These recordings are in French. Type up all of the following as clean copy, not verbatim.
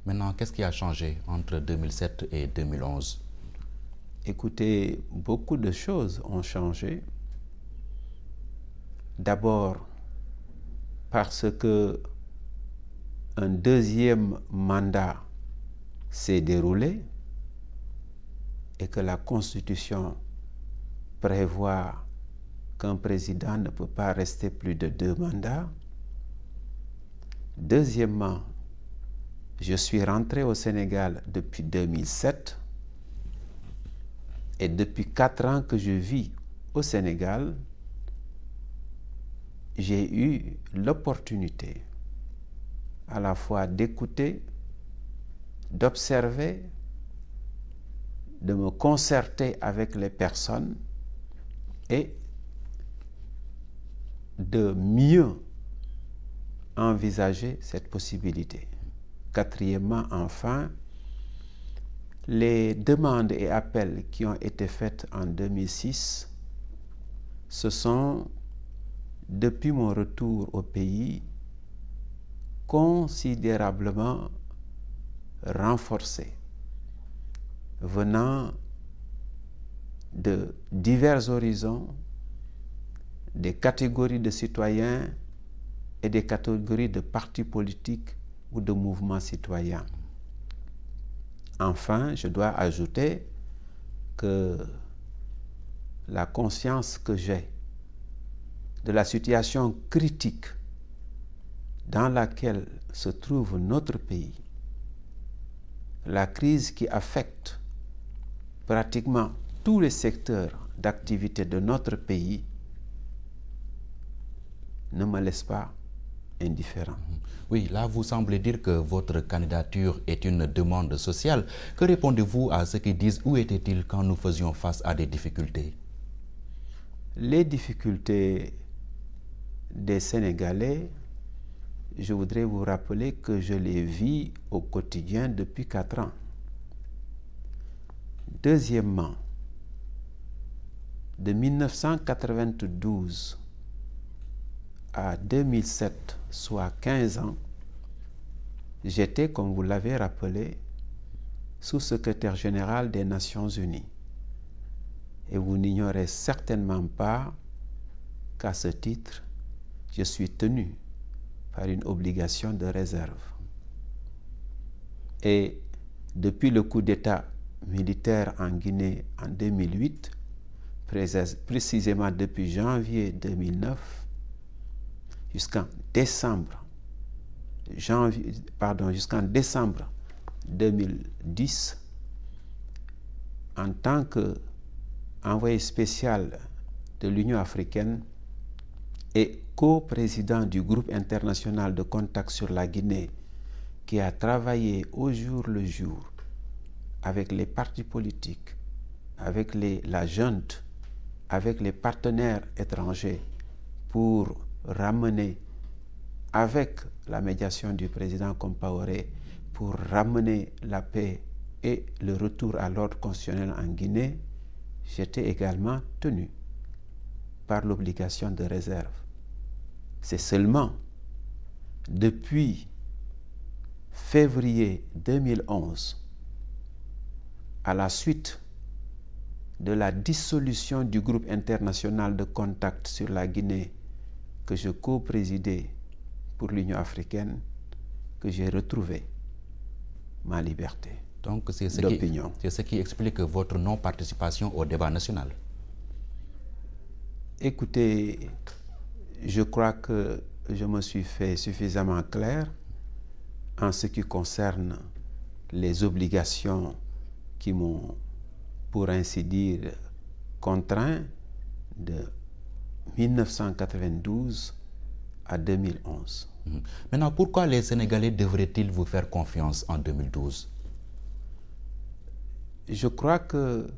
Maintenant, qu'est-ce qui a changé entre 2007 et 2011? Écoutez, beaucoup de choses ont changé. D'abord parce que un deuxième mandat s'est déroulé et que la Constitution prévoit qu'un président ne peut pas rester plus de 2 mandats. Deuxièmement, je suis rentré au Sénégal depuis 2007 et depuis 4 ans que je vis au Sénégal, j'ai eu l'opportunité à la fois d'écouter, d'observer, de me concerter avec les personnes et de mieux envisager cette possibilité. Quatrièmement, enfin, les demandes et appels qui ont été faits en 2006 se sont, depuis mon retour au pays, considérablement renforcés, venant de divers horizons, des catégories de citoyens et des catégories de partis politiques ou de mouvements citoyens. Enfin, je dois ajouter que la conscience que j'ai de la situation critique dans laquelle se trouve notre pays, la crise qui affecte pratiquement tous les secteurs d'activité de notre pays, ne me laisse pas indifférent. Oui, là, vous semblez dire que votre candidature est une demande sociale. Que répondez-vous à ceux qui disent où était-il quand nous faisions face à des difficultés? Les difficultés des Sénégalais, je voudrais vous rappeler que je les vis au quotidien depuis 4 ans. Deuxièmement, de 1992 à 2007, soit 15 ans, j'étais, comme vous l'avez rappelé, sous-secrétaire général des Nations Unies. Et vous n'ignorez certainement pas qu'à ce titre, je suis tenu par une obligation de réserve. Et depuis le coup d'État militaire en Guinée en 2008, précisément depuis janvier 2009 jusqu'en décembre 2010, en tant qu'envoyé spécial de l'Union africaine et co-président du groupe international de contact sur la Guinée, qui a travaillé au jour le jour avec les partis politiques, avec la junte, avec les partenaires étrangers pour ramener, avec la médiation du président Compaoré, pour ramener la paix et le retour à l'ordre constitutionnel en Guinée, j'étais également tenu par l'obligation de réserve. C'est seulement depuis février 2011, à la suite de la dissolution du groupe international de contact sur la Guinée que je co-présidais pour l'Union africaine, que j'ai retrouvé ma liberté. Donc c'est d'opinion. C'est ce qui explique votre non-participation au débat national. Écoutez, je crois que je me suis fait suffisamment clair en ce qui concerne les obligations qui m'ont, pour ainsi dire, contraint de 1992 à 2011. Maintenant, pourquoi les Sénégalais devraient-ils vous faire confiance en 2012? Je crois que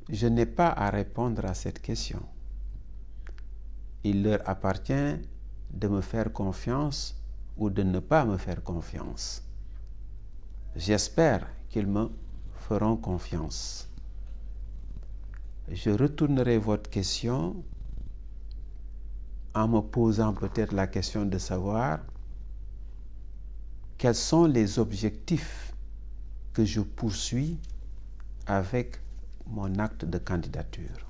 je n'ai pas à répondre à cette question. Il leur appartient de me faire confiance ou de ne pas me faire confiance. J'espère qu'ils me feront confiance. Je retournerai votre question en me posant peut-être la question de savoir quels sont les objectifs que je poursuis avec mon acte de candidature.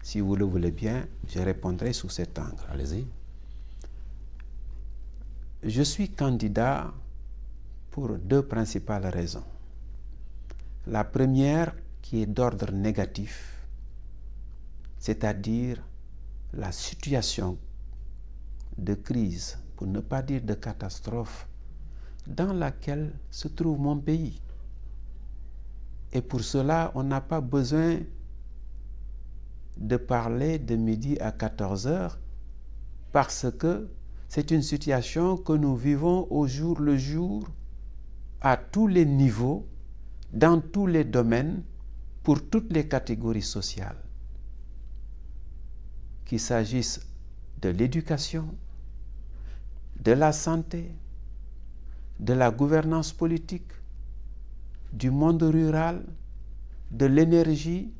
Si vous le voulez bien, je répondrai sous cet angle. Allez-y. Je suis candidat pour deux principales raisons. La première, qui est d'ordre négatif, c'est-à-dire la situation de crise, pour ne pas dire de catastrophe, dans laquelle se trouve mon pays. Et pour cela, on n'a pas besoin de parler de midi à 14 heures, parce que c'est une situation que nous vivons au jour le jour, à tous les niveaux, dans tous les domaines, pour toutes les catégories sociales. Qu'il s'agisse de l'éducation, de la santé, de la gouvernance politique, du monde rural, de l'énergie.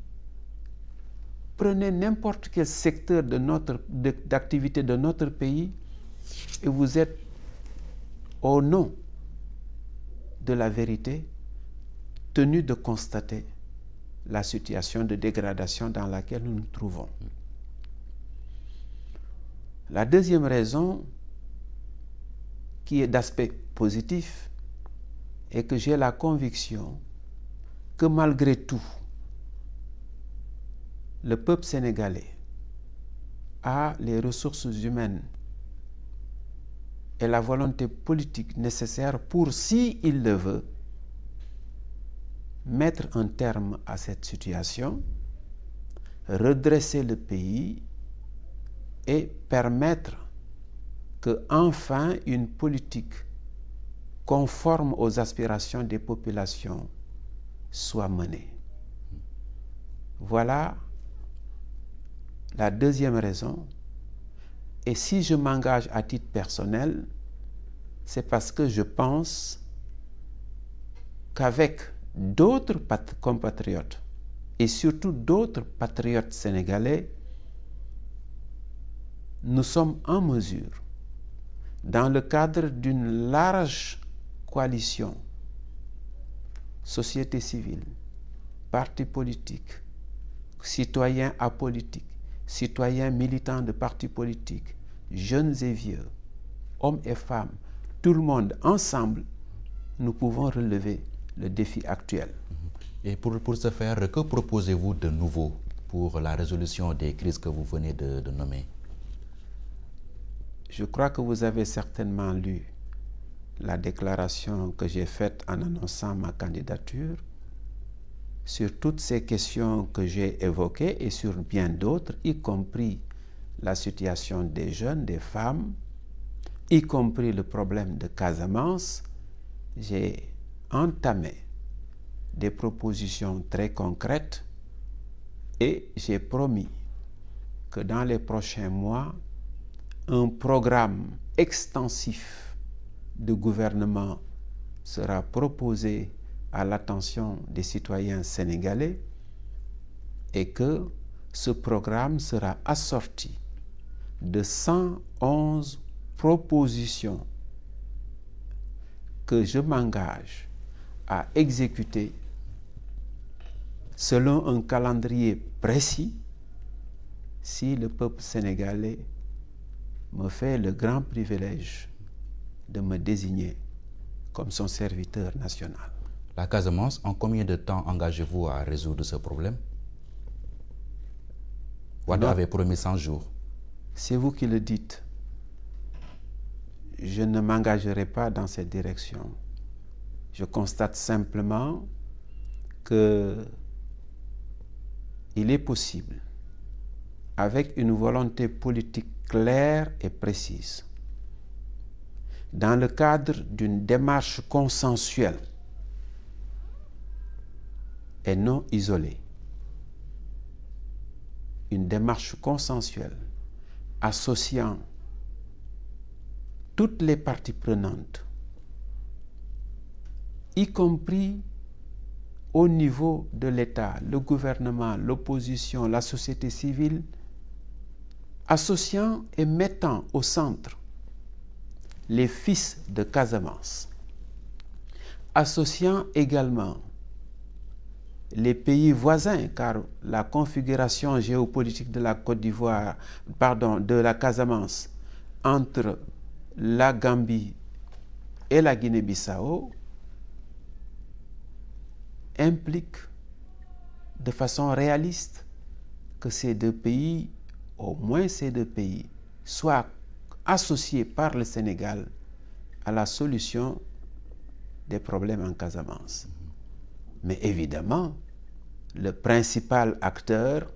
Prenez n'importe quel secteur d'activité de notre pays et vous êtes au nom de la vérité tenu de constater la situation de dégradation dans laquelle nous nous trouvons. La deuxième raison, qui est d'aspect positif, est que j'ai la conviction que malgré tout, le peuple sénégalais a les ressources humaines et la volonté politique nécessaire pour, si il le veut, mettre un terme à cette situation, redresser le pays et permettre que enfin une politique conforme aux aspirations des populations soit menée. Voilà la deuxième raison. Et si je m'engage à titre personnel, c'est parce que je pense qu'avec d'autres compatriotes et surtout d'autres patriotes sénégalais, nous sommes en mesure, dans le cadre d'une large coalition, société civile, partis politiques, citoyens apolitiques, citoyens militants de partis politiques, jeunes et vieux, hommes et femmes, tout le monde ensemble, nous pouvons relever le défi actuel. Et pour ce faire, que proposez-vous de nouveau pour la résolution des crises que vous venez de nommer? Je crois que vous avez certainement lu la déclaration que j'ai faite en annonçant ma candidature sur toutes ces questions que j'ai évoquées et sur bien d'autres, y compris la situation des jeunes, des femmes, y compris le problème de Casamance. J'ai entamé des propositions très concrètes et j'ai promis que dans les prochains mois, un programme extensif de gouvernement sera proposé à l'attention des citoyens sénégalais et que ce programme sera assorti de 111 propositions que je m'engage à exécuter selon un calendrier précis si le peuple sénégalais me fait le grand privilège de me désigner comme son serviteur national. La Casamance, en combien de temps engagez-vous à résoudre ce problème? Wade avait promis 100 jours. C'est vous qui le dites. Je ne m'engagerai pas dans cette direction. Je constate simplement que il est possible, avec une volonté politique claire et précise, dans le cadre d'une démarche consensuelle et non isolée, une démarche consensuelle associant toutes les parties prenantes, y compris au niveau de l'État, le gouvernement, l'opposition, la société civile, associant et mettant au centre les fils de Casamance, associant également les pays voisins, car la configuration géopolitique de la Côte d'Ivoire, de la Casamance, entre la Gambie et la Guinée-Bissau, implique de façon réaliste que ces deux pays, au moins ces deux pays, soient associés par le Sénégal à la solution des problèmes en Casamance. Mais évidemment, le principal acteur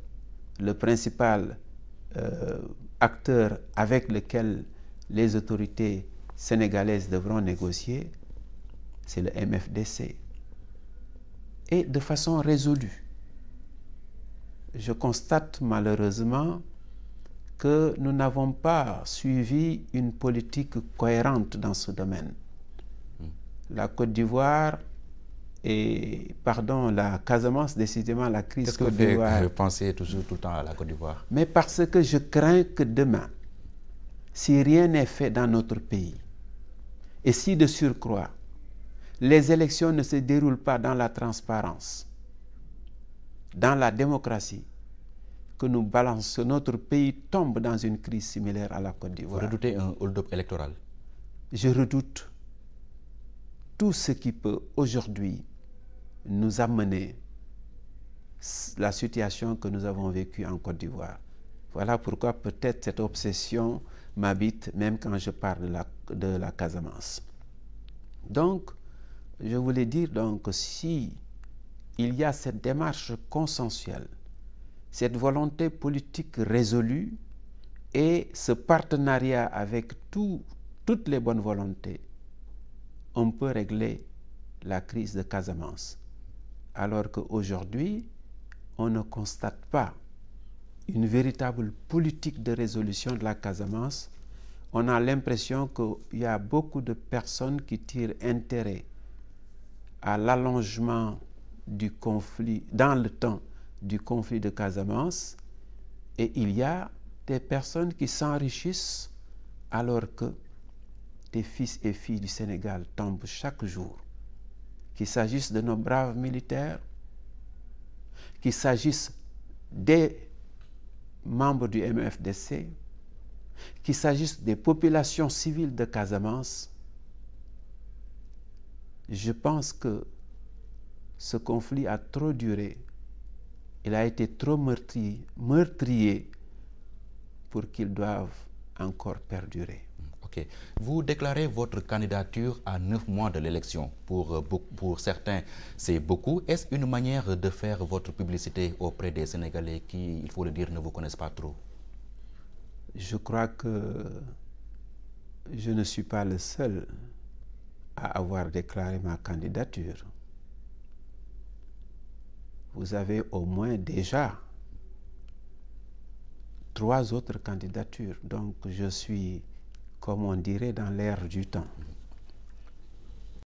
avec lequel les autorités sénégalaises devront négocier, c'est le MFDC. Et de façon résolue, je constate malheureusement que nous n'avons pas suivi une politique cohérente dans ce domaine. La Côte d'Ivoire la Casamance, décidément la crise Côte d'Ivoire. Qu'est-ce que vous pensez toujours tout le temps à la Côte d'Ivoire? Mais parce que je crains que demain, si rien n'est fait dans notre pays, et si de surcroît, les élections ne se déroulent pas dans la transparence, dans la démocratie, que notre pays tombe dans une crise similaire à la Côte d'Ivoire. Vous redoutez un hold-up électoral? Je redoute tout ce qui peut aujourd'hui nous amener la situation que nous avons vécue en Côte d'Ivoire. Voilà pourquoi peut-être cette obsession m'habite même quand je parle de la Casamance. Donc, je voulais dire que si il y a cette démarche consensuelle, cette volonté politique résolue et ce partenariat avec toutes les bonnes volontés, on peut régler la crise de Casamance. Alors qu'aujourd'hui, on ne constate pas une véritable politique de résolution de la Casamance. On a l'impression qu'il y a beaucoup de personnes qui tirent intérêt à l'allongement du conflit, dans le temps du conflit de Casamance, et il y a des personnes qui s'enrichissent alors que des fils et filles du Sénégal tombent chaque jour, qu'il s'agisse de nos braves militaires, qu'il s'agisse des membres du MFDC, qu'il s'agisse des populations civiles de Casamance. Je pense que ce conflit a trop duré, il a été trop meurtrier pour qu'il doive encore perdurer. Ok. Vous déclarez votre candidature à 9 mois de l'élection. Pour certains, c'est beaucoup. Est-ce une manière de faire votre publicité auprès des Sénégalais qui, il faut le dire, ne vous connaissent pas trop? Je crois que je ne suis pas le seul à avoir déclaré ma candidature. Vous avez au moins déjà 3 autres candidatures. Donc je suis, comme on dirait, dans l'air du temps.